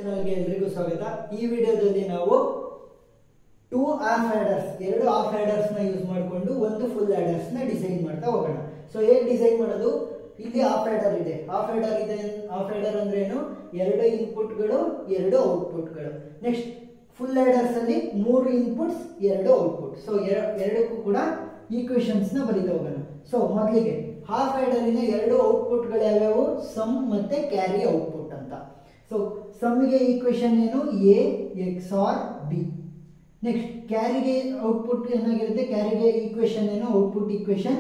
ಚಾನಲ್ಗೆ ಎಲ್ರಿಗೂ ಸ್ವಾಗತ. ಈ ವಿಡಿಯೋದಲ್ಲಿ ನಾವು ಟೂ ಹಾಫ್ ಆಡರ್ಸ್, ಎರಡು ಹಾಫ್ ಆಡರ್ಸ್ ನ ಯೂಸ್ ಮಾಡಿಕೊಂಡು ಒಂದು ಫುಲ್ ಆಡರ್ಸ್ ನ ಡಿಸೈನ್ ಮಾಡ್ತಾ ಹೋಗೋಣ. ಸೊ ಹೇಗೆ ಡಿಸೈನ್ ಮಾಡೋದು? ಇಲ್ಲಿ ಹಾಫ್ ಆಡರ್ ಇದೆ. ಹಾಫ್ ಆಡರ್ ಅಂದ್ರೆ ಏನು? ಎರಡು ಇನ್ಪುಟ್ಗಳು, ಎರಡು ಔಟ್ಪುಟ್ಗಳು. ನೆಕ್ಸ್ಟ್ ಫುಲ್ ಆಡರ್ಸ್ ಅಲ್ಲಿ ಮೂರು ಇನ್ಪುಟ್ಸ್, ಎರಡು ಔಟ್ಪುಟ್. ಸೊ ಎರಡಕ್ಕೂ ಕೂಡ ಈಕ್ವೇಶನ್ಸ್ ನ ಬರೀತಾ ಹೋಗೋಣ. ಸೊ ಮೊದಲಿಗೆ ಹಾಫ್ ಆಡರಿನ ಎರಡು ಔಟ್ಪುಟ್ ಗಳು ಯಾವ್ಯಾವು? ಸಮ್ ಮತ್ತೆ ಕ್ಯಾರಿ ಔಟ್ಪುಟ್ ಅಂತ. ಸೊ ಸಮ್ಗೆ ಈಕ್ವೇಶನ್ ಏನು? A X R B. Next ಕ್ಯಾರಿಗೆ ಔಟ್ಪುಟ್ ಏನಾಗಿರುತ್ತೆ? ಕ್ಯಾರಿಗೆ ಈಕ್ವೇಶನ್ ಏನು? Output equation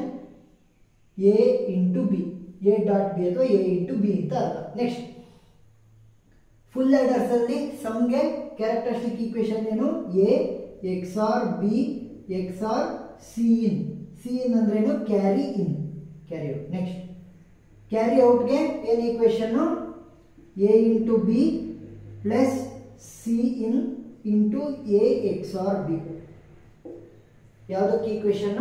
A into B, A dot B ಅಥವಾ ಎ ಇಂಟು ಬಿ ಅಂತ ಅರ್ಥ. ನೆಕ್ಸ್ಟ್ ಫುಲ್ ಆಡರ್ಸ್ ಅಲ್ಲಿ ಸಮ್ಗೆ ಕ್ಯಾರೆಕ್ಟರಿಸ್ಟಿಕ್ ಈಕ್ವೇಶನ್ ಏನು? A X R B XOR C in. C in ಅಂದ್ರೆ ಏನು? Carry in, carry out. Next carry ಔಟ್ಗೆ ಏನು equation? A into B plus C in into A X R b. ಯಾವುದಕ್ಕೆ equation?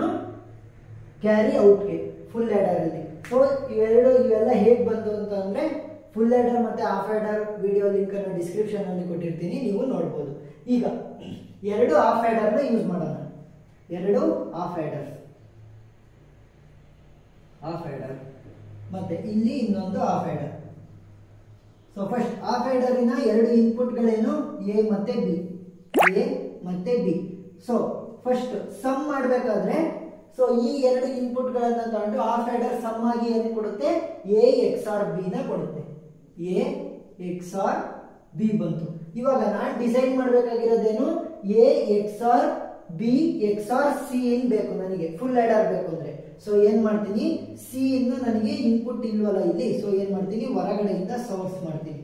Carry ಔಟ್ಗೆ, full adder ಅಲ್ಲಿ. So ಇವೆಲ್ಲ ಹೇಗೆ ಬಂತು ಅಂತ ಅಂದ್ರೆ ಫುಲ್ ಆಡರ್ ಮತ್ತೆ ಹಾಫ್ ಆಡರ್ ವಿಡಿಯೋ ಲಿಂಕ್ ಅನ್ನು ಡಿಸ್ಕ್ರಿಪ್ಷನ್ ಅಲ್ಲಿ ಕೊಟ್ಟಿರ್ತೀನಿ, ನೀವು ನೋಡ್ಬೋದು. ಈಗ ಎರಡು ಹಾಫ್ ಆಡರ್ ನ ಯೂಸ್ ಮಾಡೋಣ. ಎರಡು ಹಾಫ್ ಆಡರ್ ಮತ್ತೆ ಇಲ್ಲಿ ಇನ್ನೊಂದು half adder. So first half ಆಡರಿನ ಎರಡು ಇನ್ಪುಟ್ ಗಳೇನು? ಎ ಮತ್ತೆ ಬಿ, ಎ ಮತ್ತೆ ಬಿ. ಸೊ ಫಸ್ಟ್ ಸಮ್ ಮಾಡಬೇಕಾದ್ರೆ ಸೊ ಈ ಎರಡು ಇನ್ಪುಟ್ ಗಳನ್ನ ತಗೊಂಡು ಹಾಫ್ ಆಡರ್ ಸಮ್ ಆಗಿ ಏನು ಕೊಡುತ್ತೆ? ಎ ಎಕ್ಸ್ ಆರ್ ಬಿ ನ ಕೊಡುತ್ತೆ. ಎ ಎಕ್ಸ್ ಆರ್ ಬಿ ಬಂತು. ಇವಾಗ ನಾನು ಡಿಸೈನ್ ಮಾಡಬೇಕಾಗಿರೋದೇನು? A X R B XOR C in ಬೇಕು ನನಗೆ, ಫುಲ್ ಆಡರ್ ಬೇಕು ಅಂದ್ರೆ. ಸೊ ಏನ್ ಮಾಡ್ತೀನಿ? ಸಿ ಇನ್ನು ನನಗೆ ಇನ್ಪುಟ್ ಇಲ್ವಲ್ಲ ಇಲ್ಲಿ. ಸೊ ಏನ್ ಮಾಡ್ತೀನಿ? ಹೊರಗಡೆಯಿಂದ ಸೋರ್ಸ್ ಮಾಡ್ತೀನಿ.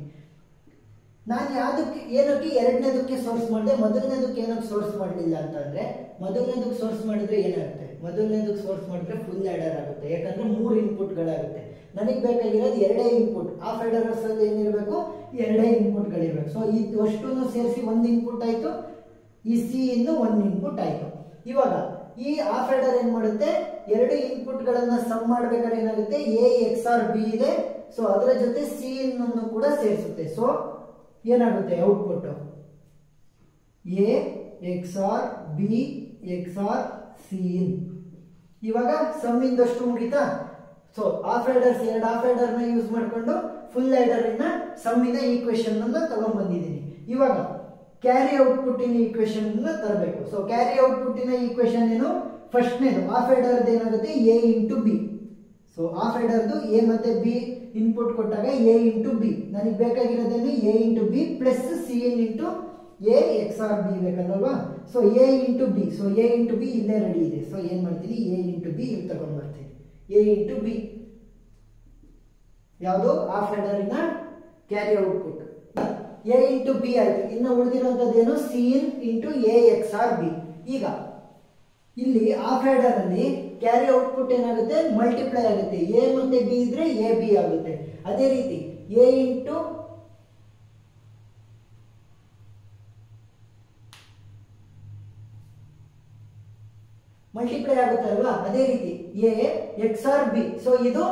ನಾನು ಯಾವ್ದಕ್ಕೆ ಏನಕ್ಕೆ ಎರಡನೇದಕ್ಕೆ ಸೋರ್ಸ್ ಮಾಡಿದೆ, ಮೊದಲನೇದಕ್ಕೆ ಏನಕ್ಕೆ ಸೋರ್ಸ್ ಮಾಡಲಿಲ್ಲ ಅಂತಂದ್ರೆ, ಮೊದಲನೇದಕ್ಕೆ ಸೋರ್ಸ್ ಮಾಡಿದ್ರೆ ಏನಾಗುತ್ತೆ? ಮೊದಲನೇದಕ್ಕೆ ಸೋರ್ಸ್ ಮಾಡಿದ್ರೆ ಫುಲ್ ಆಡರ್ ಆಗುತ್ತೆ. ಯಾಕಂದ್ರೆ ಮೂರು ಇನ್ಪುಟ್ ಗಳಾಗುತ್ತೆ. ನನಗೆ ಬೇಕಾಗಿರೋದು ಎರಡೇ ಇನ್ಪುಟ್. ಹಾಫ್ ಆಡರ್ಸ್ ಅಲ್ಲಿ ಏನಿರಬೇಕು? ಎರಡೇ ಇನ್ಪುಟ್ ಗಳಿರ್ಬೇಕು. ಸೊ ಅಷ್ಟನ್ನು ಸೇರಿಸಿ ಒಂದು ಇನ್ಪುಟ್ ಆಯ್ತು, ಈ ಸಿ ಇನ್ನು ಒಂದು ಇನ್ಪುಟ್ ಆಯ್ತು. ಇವಾಗ ಈ ಹಾಫ್ ಆಡರ್ ಏನ್ ಮಾಡುತ್ತೆ? ಎರಡು ಇನ್ಪುಟ್ ಗಳನ್ನ ಸಮ್ ಮಾಡ್ಬೇಕಾದ್ರೆ ಏನಾಗುತ್ತೆ? ಎ ಎಕ್ಸ್ ಆರ್ ಬಿ ಇದೆ. ಸೊ ಅದರ ಜೊತೆ ಸಿ ಇನ್ನು ಕೂಡ ಸೇರಿಸುತ್ತೆ. ಸೊ ಏನಾಗುತ್ತೆ? Output A X R B XOR C in. ಇವಾಗ ಸಮ್ ಇಂದಷ್ಟು ಮುಗಿತಾ? ಸೊ ಹಾಫ್ ಆಡರ್ಸ್, ಎರಡು ಹಾಫ್ ಆಡರ್ ನ ಯೂಸ್ ಮಾಡ್ಕೊಂಡು ಫುಲ್ ಆಡರ್ ಇನ್ನ ಸಮ್ಮಿನ ಈಕ್ವೇಶನ್ ಅನ್ನ ತಗೊಂಡ್ ಬಂದಿದ್ದೀನಿ. ಇವಾಗ ಕ್ಯಾರಿ ಔಟ್ಪುಟ್ ಇನ ಈಕ್ವೇಶನ್ ತರಬೇಕು. ಸೊ ಕ್ಯಾರಿ ಔಟ್ಪುಟ್ ಇನ ಈಕ್ವೇಶನ್ ಏನು? ಫಸ್ಟ್ನೇದು ಹಾಫ್ ಆಡರ್ ಏನಾಗುತ್ತೆ? A into B. So half ಆಡರ್ದು A ಮತ್ತೆ ಬಿ ಇನ್ಪುಟ್ ಕೊಟ್ಟಾಗ ಎ ಇಂಟು ಬಿ. ನನಗೆ ಬೇಕಾಗಿರೋದೇನು? A into B plus C in into A X R B ಬೇಕಲ್ವಾ? So A into B. So A into B ಇಲ್ಲೇ ready ಇದೆ. So ಏನ್ ಮಾಡ್ತೀನಿ? A into B ಇಲ್ಲಿ ತಗೊಂಡ್ ಬರ್ತೀನಿ. ಎ ಇಂಟು ಬಿ ಯಾವುದು? ಹಾಫ್ ಆಡರ್ ಇನ carry output. A into B ಆಯ್ತು. ಇನ್ನು ಉಳಿದಿರುವಂತದ್ದೇನು? C in into A X R B. ಈಗ ಇಲ್ಲಿ ಹಾಫ್ ಆಡರ್ ಅಲ್ಲಿ ಕ್ಯಾರಿ ಔಟ್ಪುಟ್ ಏನಾಗುತ್ತೆ? ಮಲ್ಟಿಪ್ಲೈ ಆಗುತ್ತೆ. ಎ ಮತ್ತೆ ಬಿ ಇದ್ರೆ ಎ ಬಿ ಆಗುತ್ತೆ. ಅದೇ ರೀತಿ ಎ ಇಂಟು ಮಲ್ಟಿಪ್ಲೈ ಆಗುತ್ತೆ ಅಲ್ವಾ? ಅದೇ ರೀತಿ a X R B. So ಇದು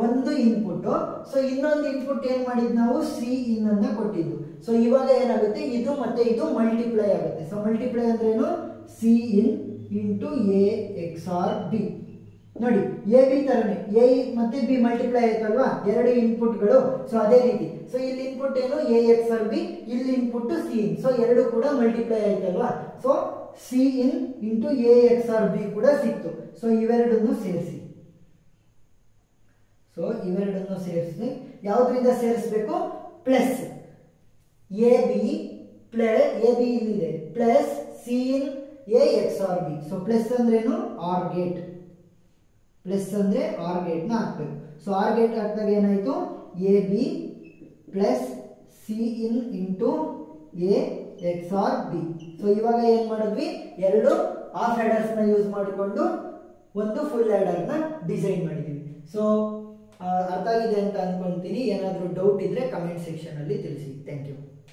ಒಂದು ಇನ್ಪುಟ್. ಸೊ ಇನ್ನೊಂದು ಇನ್ಪುಟ್ ಏನ್ ಮಾಡಿದ್ ನಾವು? ಸಿ ಇನ್ ಅನ್ನ ಕೊಟ್ಟಿದ್ದು. ಸೊ ಇವಾಗ ಏನಾಗುತ್ತೆ? ಇದು ಮತ್ತೆ ಇದು ಮಲ್ಟಿಪ್ಲೈ ಆಗುತ್ತೆ. ಸೊ ಮಲ್ಟಿಪ್ಲೈ ಅಂದ್ರೆ ಏನು? C in into A X R b. ನೋಡಿ ಎ ಬಿ ತರನೇ ಎ ಮತ್ತೆ ಬಿ ಮಲ್ಟಿಪ್ಲೈ ಆಯ್ತಲ್ವಾ? ಎರಡು ಇನ್ಪುಟ್ಗಳು. ಸೊ ಅದೇ ರೀತಿ ಸೊ ಇಲ್ಲಿ ಇನ್ಪುಟ್ ಏನು? ಎ ಎಕ್ಸ್ ಆರ್ ಬಿ, ಇಲ್ಲಿ ಇನ್ಪುಟ್ ಸಿ ಇನ್. ಸೊ ಎರಡು ಕೂಡ ಮಲ್ಟಿಪ್ಲೈ ಆಯ್ತಲ್ವಾ? So C in into A X R B ಕೂಡ ಸಿಕ್ತು. ಸೊ ಇವೆರಡನ್ನು ಸೇರಿಸಿ. ಯಾವ್ದ್ರಿಂದ ಸೇರಿಸಬೇಕು? ಪ್ಲಸ್ ಎ ಬಿ ಇಲ್ಲಿದೆ plus C in A X R B. So plus ಅಂದ್ರೇನು? OR gate. ಪ್ಲಸ್ ಅಂದ್ರೆ ಆರ್ ಗೇಟ್ ನ ಹಾಕ್ಬೇಕು. ಸೊ ಆರ್ ಗೇಟ್ ಹಾಕಿದಾಗ ಏನಾಯ್ತು? A B plus C in into A X R B. So ಇವಾಗ ಏನ್ ಮಾಡಿದ್ವಿ? ಎರಡು ಹಾಫ್ ಆಡರ್ಸ್ ನ ಯೂಸ್ ಮಾಡಿಕೊಂಡು ಒಂದು ಫುಲ್ ಆಡರ್ ನ ಡಿಸೈನ್ ಮಾಡಿದೀವಿ. ಸೊ ಅರ್ಥ ಆಗಿದೆ ಅಂತ ಅನ್ಕೊಂತೀನಿ. ಏನಾದ್ರೂ ಡೌಟ್ ಇದ್ರೆ ಕಮೆಂಟ್ ಸೆಕ್ಷನ್ ಅಲ್ಲಿ ತಿಳಿಸಿ. Thank you.